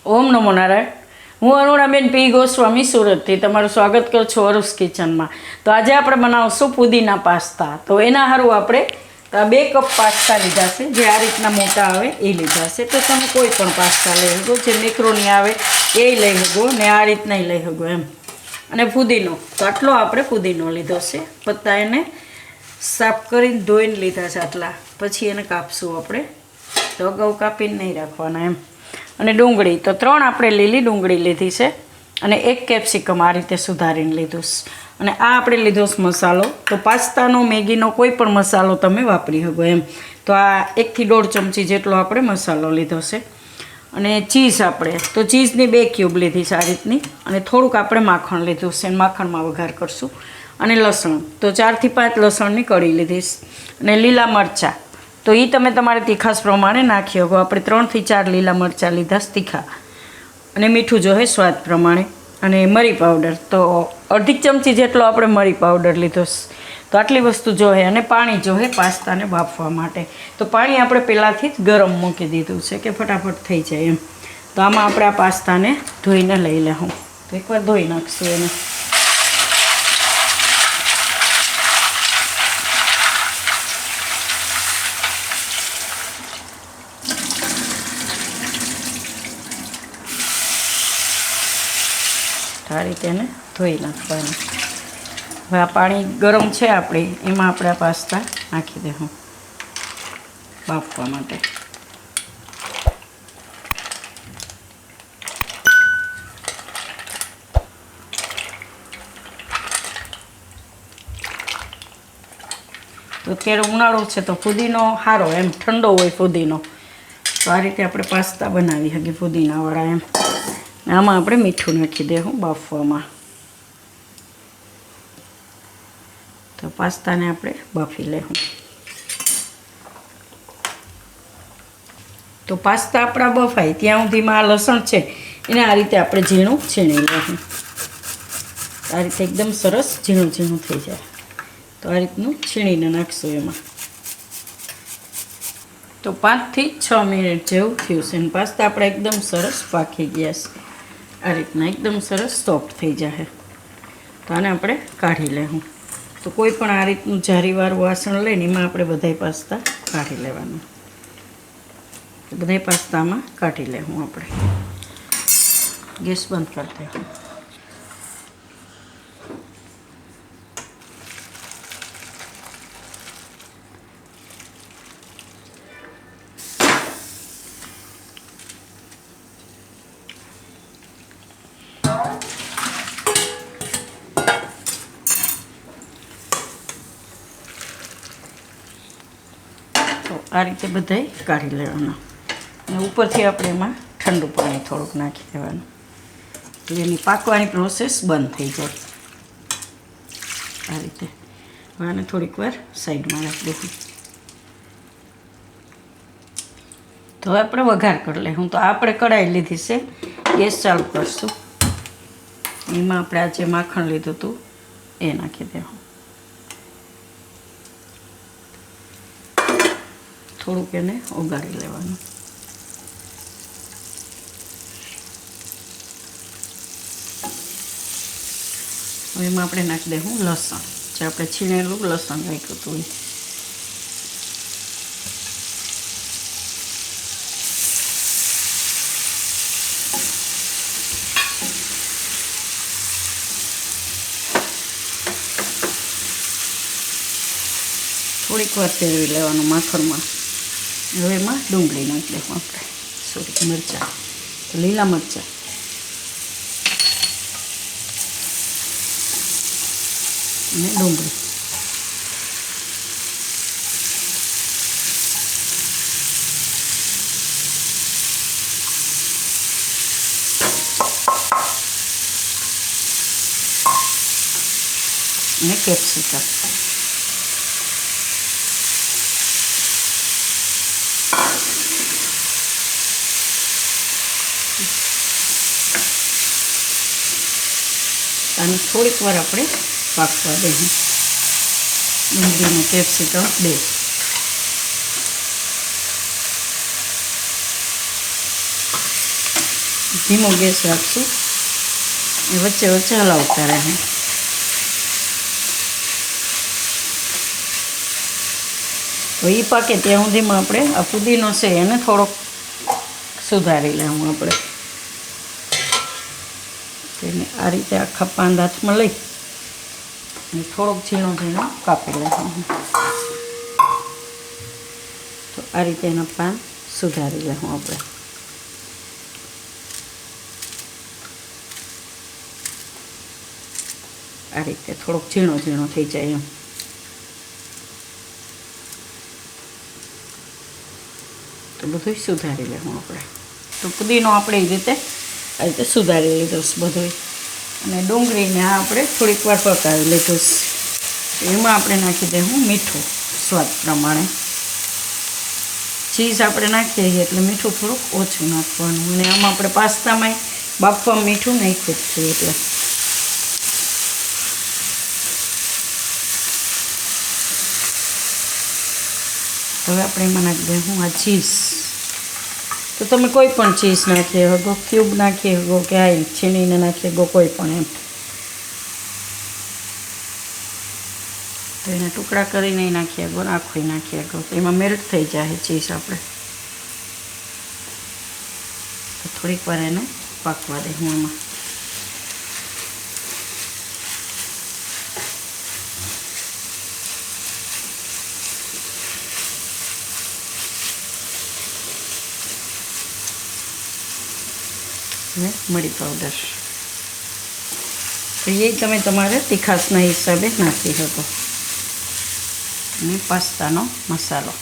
ઓમ નમો નારાયણ. હું અરુણાબેન પી ગોસ્વામી સુરતથી તમારું સ્વાગત કરું છું અરુસ કિચનમાં. તો આજે આપણે બનાવશું પુદીના પાસ્તા. તો એના સારું આપણે 2 કપ પાસ્તા લીધા છે, જે આ રીતના મોટા આવે એ લીધા છે. તો તમે કોઈ પણ પાસ્તા લઈ શકો, જે મેક્રોની આવે એ લઈ શકો ને આ રીતના લઈ શકો એમ. અને પુદીનો, તો આટલો આપણે પુદીનો લીધો છે. પત્તા એને સાફ કરીને ધોઈને લીધા છે આટલા. પછી એને કાપશું આપણે, તો અગાઉ કાપીને નહીં રાખવાના એમ. અને ડુંગળી, તો 3 આપણે લીલી ડુંગળી લીધી છે અને 1 કેપ્સિકમ આ રીતે સુધારીને લીધું છે. અને આ આપણે લીધો છે મસાલો. તો પાસ્તાનો, મેગીનો કોઈ પણ મસાલો તમે વાપરી શકો એમ. તો આ 1 થી 1.5 ચમચી જેટલો આપણે મસાલો લીધો છે. અને ચીઝ આપણે, તો ચીઝની 2 ક્યુબ લીધી છે આ રીતની. અને થોડુંક આપણે માખણ લીધું છે, માખણમાં વઘાર કરશું. અને લસણ, તો 4 થી 5 લસણની કળી લીધી છે. અને લીલા મરચાં, તો એ તમે તમારે તીખાસ પ્રમાણે નાખી શકો. આપણે 3 થી 4 લીલા મરચાં લીધા તીખા. અને મીઠું જોહે સ્વાદ પ્રમાણે. અને મરી પાવડર, તો 1/2 ચમચી જેટલો આપણે મરી પાવડર લીધો. તો આટલી વસ્તુ જોહે. અને પાણી જોહે પાસ્તાને બાફવા માટે. તો પાણી આપણે પહેલાંથી જ ગરમ મૂકી દીધું છે કે ફટાફટ થઈ જાય એમ. તો આમાં આપણે આ પાસ્તાને ધોઈને લઈ લેવું. તો એકવાર ધોઈ નાખશું એને. આ રીતે એને ધોઈ નાખવાનું. હવે આ પાણી ગરમ છે આપણે, એમાં આપણે આ પાસ્તા નાખી દઈશું બાફવા માટે. તો અત્યારે ઉનાળો છે તો પુદીનો સારો એમ, ઠંડો હોય પુદીનો. તો આ રીતે આપણે પાસ્તા બનાવી શકીએ પુદીનાવાળા એમ. આમાં આપણે મીઠું નાખી દઈશું બાફવામાં. તો પાસ્તાને આપણે બાફી લેવું. તો પાસ્તા આપણા બફાય ત્યાં સુધીમાં આ લસણ છે એને આ રીતે આપણે ઝીણું છીણી લેવું. આ રીતે એકદમ સરસ ઝીણું ઝીણું થઈ જાય. તો આ રીતનું છીણીને નાખશું એમાં. તો 5 થી 6 મિનિટ જેવું થયું છે. પાસ્તા આપણા એકદમ સરસ પાકી ગયા છે. આ રીતના એકદમ સરસ સોફ્ટ થઈ જાય. તો આને આપણે કાઢી લેવું. તો કોઈ પણ આ રીતનું જારીવાળું વાસણ લઈને એમાં આપણે બધાય પાસ્તા કાઢી લેવાનું. બધાય પાસ્તામાં કાઢી લેવું આપણે. ગેસ બંધ કરી દેવું. આ રીતે બધાય કાઢી લેવાના. અને ઉપરથી આપણે એમાં ઠંડુ પાણી થોડુંક નાખી દેવાનું, એટલે એની પાકવાની પ્રોસેસ બંધ થઈ જાય. આ રીતે આને થોડીક વાર સાઈડમાં રાખી દઉં. તો હવે આપણે વઘાર કરી લઈશું. તો આપણે કઢાઈ લીધી છે, ગેસ ચાલુ કરશું. એમાં આપણે આ જે માખણ લીધું હતું એ નાખી દેવું. થોડુંક એને ઓગાળી લેવાનું. હવે એમાં આપણે નાખી દઈશું લસણ, જે આપણે છીણેલું લસણ નાખ્યું હતું એ. થોડીક વાર ફેરવી લેવાનું માખણમાં. હવે એમાં ડુંગળી નાખી દઈશું આપણે, સોરી મરચાં, લીલા મરચાં. અને ડુંગળી. અને કેપ્સિકમ. અને થોડીક વાર આપણે પાકવા દઈશું. ડુંગળીનું કેપ્સિકમ 2. ધીમો ગેસ રાખશું, એ વચ્ચે વચ્ચે હલાવતા રહે. તો એ પાકે ત્યાં સુધીમાં આપણે આ પુદીનો છે એને થોડોક સુધારી લેવું. આપણે તેને આ રીતે આખા પાંદ હાથમાં લઈ અને થોડોક ઝીણો ઝીણો કાપી લેવું. તો આ રીતે એના પાન સુધારી લેવું આપણે. આ રીતે થોડોક ઝીણો ઝીણો થઈ જાય એમ. તો બધું સુધારી લેવું આપણે. તો પુદીનો આપણે એ રીતે આ રીતે સુધારી લીધો છે બધું. અને ડુંગળીને આ આપણે થોડીક વાર પકાવી લીધું છે. એમાં આપણે નાખી દઈશું મીઠું સ્વાદ પ્રમાણે. ચીઝ આપણે નાખીએ છીએ એટલે મીઠું થોડુંક ઓછું નાખવાનું. અને આમાં આપણે પાસ્તામાં બાફવામાં મીઠું નાખ્યું જ છે એટલે. હવે આપણે એમાં નાખી દઈશું આ ચીઝ. તો તમે કોઈ પણ ચીઝ નાખી શકો, ક્યુબ નાખી શકો કે આ છીણીને નાખી શકો, કોઈ પણ એમ. તો એના ટુકડા કરીને નાખી શકો, આખું નાખી શકો. તો એમાં મેલ્ટ થઈ જાય ચીઝ આપણે. તો થોડીક વાર એને પાકવા દઉં આમાં. અને મરી પાવડર તો એ તમે તમારે તીખાસના હિસાબે નાખી શકો. અને પાસ્તાનો મસાલો.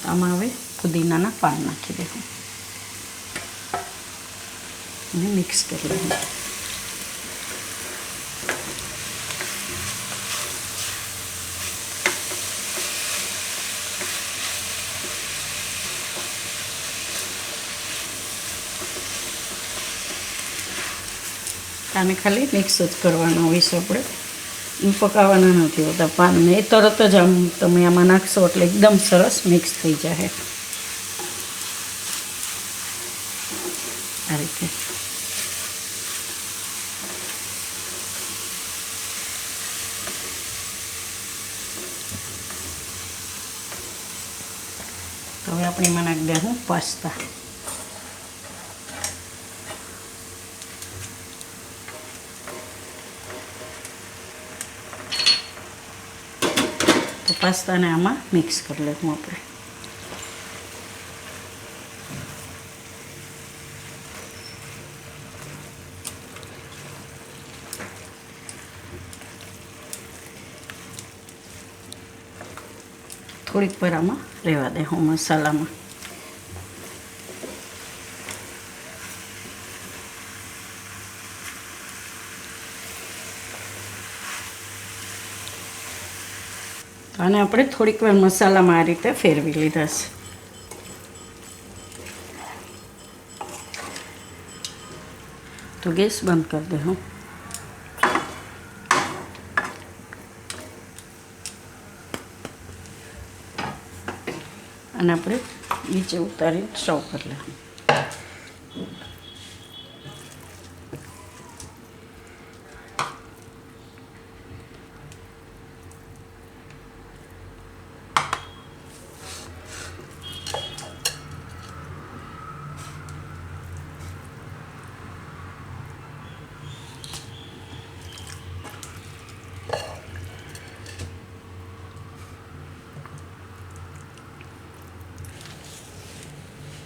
આમાં હવે પુદીનાના પાન નાખી દેવું અને મિક્સ કરી લેવું. આને ખાલી મિક્સ જ કરવાનો હોય છે આપણે, પકાવવાના નથી હોતા પાનને. એ તરત જ આમ તમે આમાં નાખશો એટલે એકદમ સરસ મિક્સ થઈ જાય આ રીતે. તો હવે આપણે એમાં નાખી દઈશું પાસ્તા. તો પાસ્તાને આમાં મિક્સ કરી લેવું આપણે. થોડીક વાર આમાં રહેવા દે હું મસાલામાં. અને આપણે થોડીક વાર મસાલામાં આ રીતે ફેરવી લીધા છે. તો ગેસ બંધ કરી દે હું. અને આપણે નીચે ઉતારી સર્વ કરી લેવું.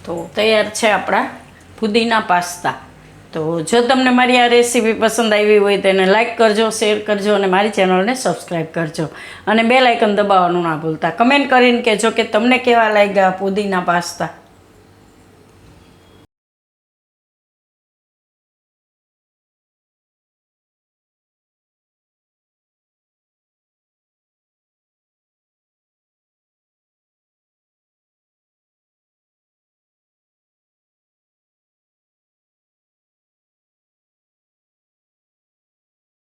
તો તૈયાર છે આપણા પુદીના પાસ્તા. તો જો તમને મારી આ રેસીપી પસંદ આવી હોય તો એને લાઇક કરજો, શેર કરજો અને મારી ચેનલને સબસ્ક્રાઈબ કરજો. અને બેલ આઇકન દબાવવાનું ના ભૂલતા. કમેન્ટ કરીને કહેજો કે તમને કેવા લાગ્યા પુદીના પાસ્તા.